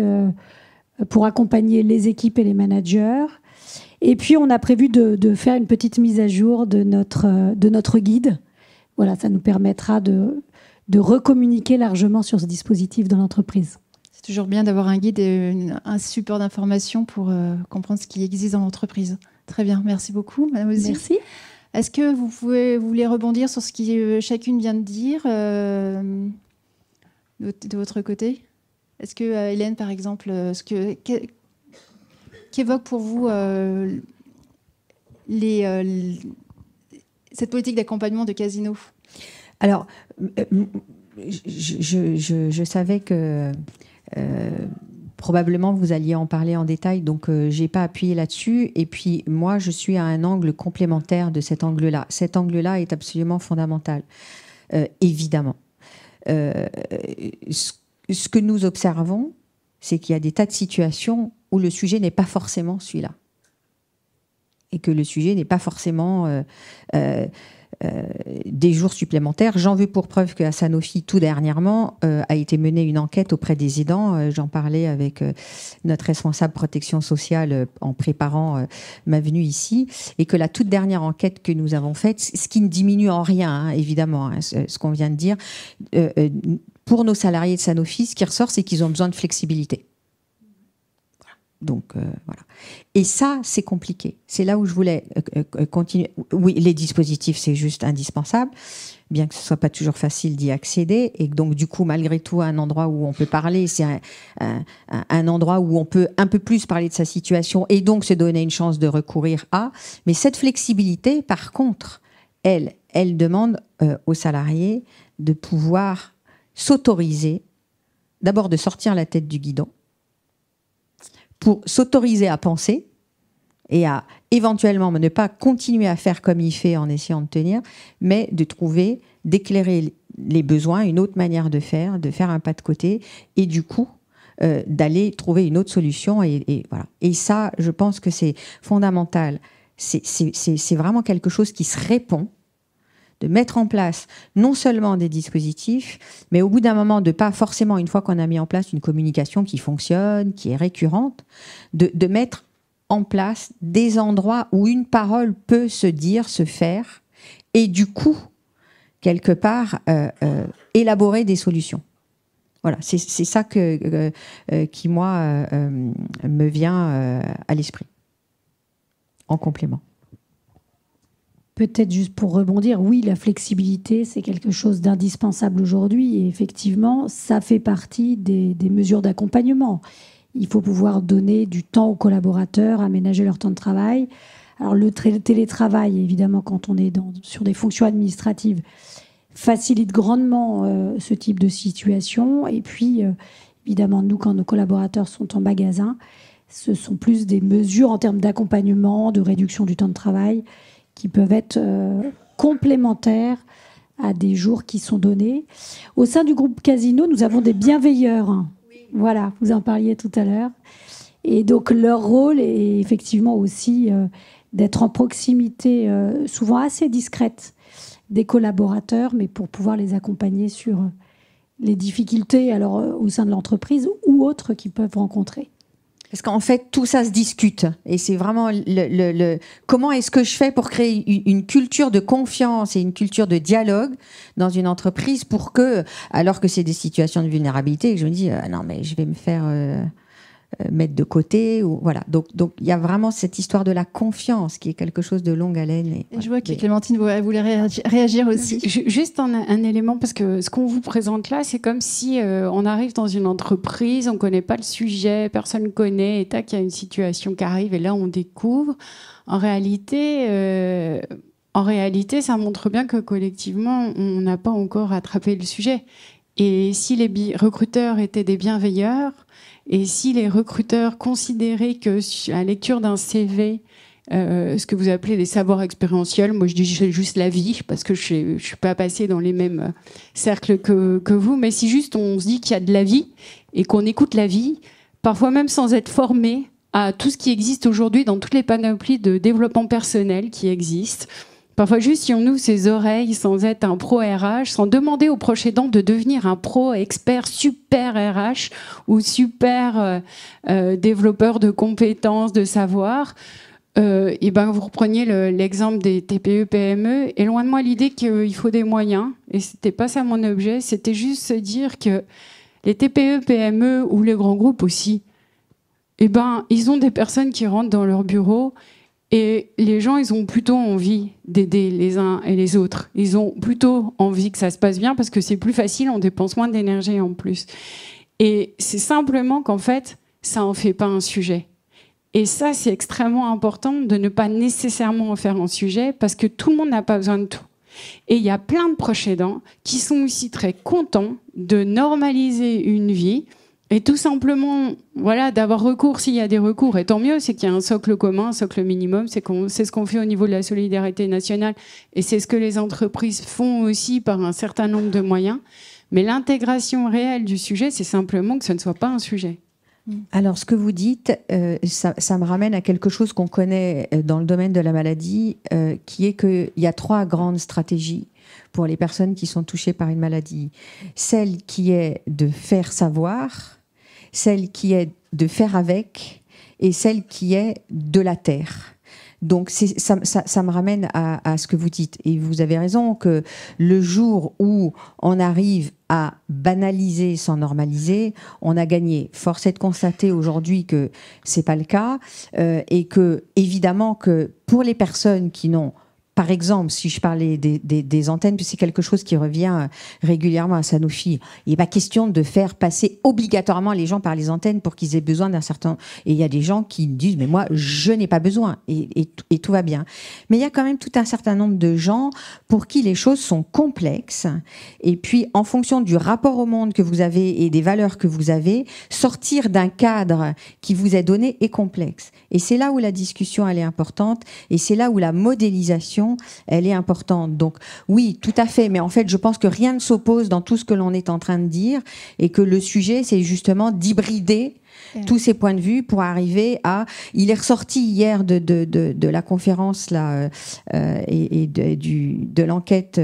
Speaker 4: pour accompagner les équipes et les managers. Et puis, on a prévu de faire une petite mise à jour de notre guide. Voilà, ça nous permettra de recommuniquer largement sur ce dispositif dans l'entreprise.
Speaker 1: C'est toujours bien d'avoir un guide et un support d'information pour comprendre ce qui existe dans l'entreprise. Très bien, merci beaucoup, Madame Ozir.
Speaker 4: Merci.
Speaker 1: Est-ce que vous voulez rebondir sur ce que chacune vient de dire de votre côté? Est-ce que, Hélène, par exemple, qu'évoque pour vous cette politique d'accompagnement de Casino?
Speaker 3: Alors, je savais que probablement vous alliez en parler en détail, donc je n'ai pas appuyé là-dessus. Et puis, moi, je suis à un angle complémentaire de cet angle-là. Cet angle-là est absolument fondamental, évidemment. Ce que nous observons, c'est qu'il y a des tas de situations où le sujet n'est pas forcément celui-là. Et que le sujet n'est pas forcément des jours supplémentaires. J'en veux pour preuve qu'à Sanofi, tout dernièrement, a été menée une enquête auprès des aidants. J'en parlais avec notre responsable protection sociale en préparant ma venue ici, et que la toute dernière enquête que nous avons faite, ce qui ne diminue en rien, hein, évidemment, hein, ce qu'on vient de dire, pour nos salariés de Sanofi, ce qui ressort, c'est qu'ils ont besoin de flexibilité. Donc, voilà. Et ça, c'est compliqué. C'est là où je voulais continuer. Oui, les dispositifs, c'est juste indispensable, bien que ce soit pas toujours facile d'y accéder. Et donc, du coup, malgré tout, un endroit où on peut parler, c'est un endroit où on peut un peu plus parler de sa situation et donc se donner une chance de recourir à. Mais cette flexibilité, par contre, elle demande aux salariés de pouvoir s'autoriser, d'abord de sortir la tête du guidon, pour s'autoriser à penser et à éventuellement ne pas continuer à faire comme il fait en essayant de tenir, mais de trouver, d'éclairer les besoins, une autre manière de faire un pas de côté, et du coup, d'aller trouver une autre solution. Et voilà. Et ça, je pense que c'est fondamental. C'est vraiment quelque chose qui se répond, de mettre en place non seulement des dispositifs, mais au bout d'un moment, de pas forcément, une fois qu'on a mis en place une communication qui fonctionne, qui est récurrente, de mettre en place des endroits où une parole peut se dire, se faire, et du coup, quelque part, élaborer des solutions. Voilà, c'est ça qui, moi, me vient à l'esprit, en complément.
Speaker 4: Peut-être juste pour rebondir, oui, la flexibilité, c'est quelque chose d'indispensable aujourd'hui. Et effectivement, ça fait partie des mesures d'accompagnement. Il faut pouvoir donner du temps aux collaborateurs, aménager leur temps de travail. Alors le télétravail, évidemment, quand on est sur des fonctions administratives, facilite grandement ce type de situation. Et puis, évidemment, nous, quand nos collaborateurs sont en magasin, ce sont plus des mesures en termes d'accompagnement, de réduction du temps de travail, qui peuvent être complémentaires à des jours qui sont donnés. Au sein du groupe Casino, nous avons des bienveilleurs. Oui. Voilà, vous en parliez tout à l'heure. Et donc, leur rôle est effectivement aussi d'être en proximité, souvent assez discrète, des collaborateurs, mais pour pouvoir les accompagner sur les difficultés alors, au sein de l'entreprise ou autres qu'ils peuvent rencontrer.
Speaker 3: Parce qu'en fait, tout ça se discute. Et c'est vraiment comment est-ce que je fais pour créer une culture de confiance et une culture de dialogue dans une entreprise pour que, alors que c'est des situations de vulnérabilité, que je me dis, non, mais je vais me faire mettre de côté. Ou, voilà. Donc, il y a vraiment cette histoire de la confiance qui est quelque chose de longue haleine. Et
Speaker 1: je vois que Clémentine voulait réagir aussi.
Speaker 2: Juste un élément, parce que ce qu'on vous présente là, c'est comme si on arrive dans une entreprise, on ne connaît pas le sujet, personne ne connaît, et tac, il y a une situation qui arrive, et là, on découvre. En réalité, ça montre bien que collectivement, on n'a pas encore attrapé le sujet. Et si les recruteurs étaient des bienveilleurs, et si les recruteurs considéraient que à la lecture d'un CV, ce que vous appelez des savoirs expérientiels, moi je dis juste la vie, parce que je ne suis pas passée dans les mêmes cercles que vous, mais si juste on se dit qu'il y a de la vie et qu'on écoute la vie, parfois même sans être formé à tout ce qui existe aujourd'hui dans toutes les panoplies de développement personnel qui existent. Parfois, juste si on ouvre ses oreilles sans être un pro RH, sans demander au proche aidant de devenir un pro expert super RH ou super développeur de compétences, de savoir, et ben vous repreniez l'exemple des TPE-PME. Et loin de moi l'idée qu'il faut des moyens, et c'était pas ça mon objet, c'était juste se dire que les TPE-PME ou les grands groupes aussi, et ben ils ont des personnes qui rentrent dans leur bureau. Et les gens, ils ont plutôt envie d'aider les uns et les autres. Ils ont plutôt envie que ça se passe bien parce que c'est plus facile, on dépense moins d'énergie en plus. Et c'est simplement qu'en fait, ça n'en fait pas un sujet. Et ça, c'est extrêmement important de ne pas nécessairement en faire un sujet parce que tout le monde n'a pas besoin de tout. Et il y a plein de proches aidants qui sont aussi très contents de normaliser une vie et tout simplement, voilà, d'avoir recours s'il y a des recours. Et tant mieux, c'est qu'il y a un socle commun, un socle minimum. C'est ce qu'on fait au niveau de la solidarité nationale. Et c'est ce que les entreprises font aussi par un certain nombre de moyens. Mais l'intégration réelle du sujet, c'est simplement que ce ne soit pas un sujet.
Speaker 3: Alors, ce que vous dites, ça me ramène à quelque chose qu'on connaît dans le domaine de la maladie, qui est qu'il y a 3 grandes stratégies pour les personnes qui sont touchées par une maladie. Celle qui est de faire savoir, celle qui est de faire avec, et celle qui est de la taire. Donc ça me ramène à ce que vous dites. Et vous avez raison que le jour où on arrive à banaliser sans normaliser, on a gagné. Force est de constater aujourd'hui que c'est pas le cas et que évidemment que pour les personnes qui n'ont, par exemple, si je parlais des antennes, c'est quelque chose qui revient régulièrement à Sanofi. Il n'est pas question de faire passer obligatoirement les gens par les antennes pour qu'ils aient besoin d'un certain... Et il y a des gens qui disent, mais moi, je n'ai pas besoin. Et tout va bien. Mais il y a quand même tout un certain nombre de gens pour qui les choses sont complexes. Et puis, en fonction du rapport au monde que vous avez et des valeurs que vous avez, sortir d'un cadre qui vous est donné est complexe. Et c'est là où la discussion, elle est importante. Et c'est là où la modélisation, elle est importante. Donc oui, tout à fait, mais en fait je pense que rien ne s'oppose dans tout ce que l'on est en train de dire et que le sujet c'est justement d'hybrider tous ces points de vue pour arriver à... Il est ressorti hier de la conférence là, et de l'enquête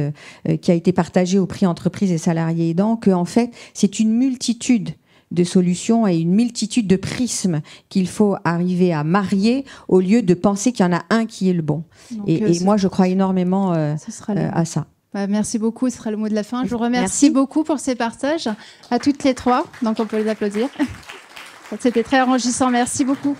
Speaker 3: qui a été partagée au prix Entreprises et Salariés Aidants que en fait c'est une multitude de solutions et une multitude de prismes qu'il faut arriver à marier au lieu de penser qu'il y en a un qui est le bon. Donc, et moi, je crois énormément à ça.
Speaker 1: Bah, merci beaucoup, ce sera le mot de la fin. Je vous remercie beaucoup pour ces partages, à toutes les 3, donc on peut les applaudir. C'était très enrichissant, merci beaucoup.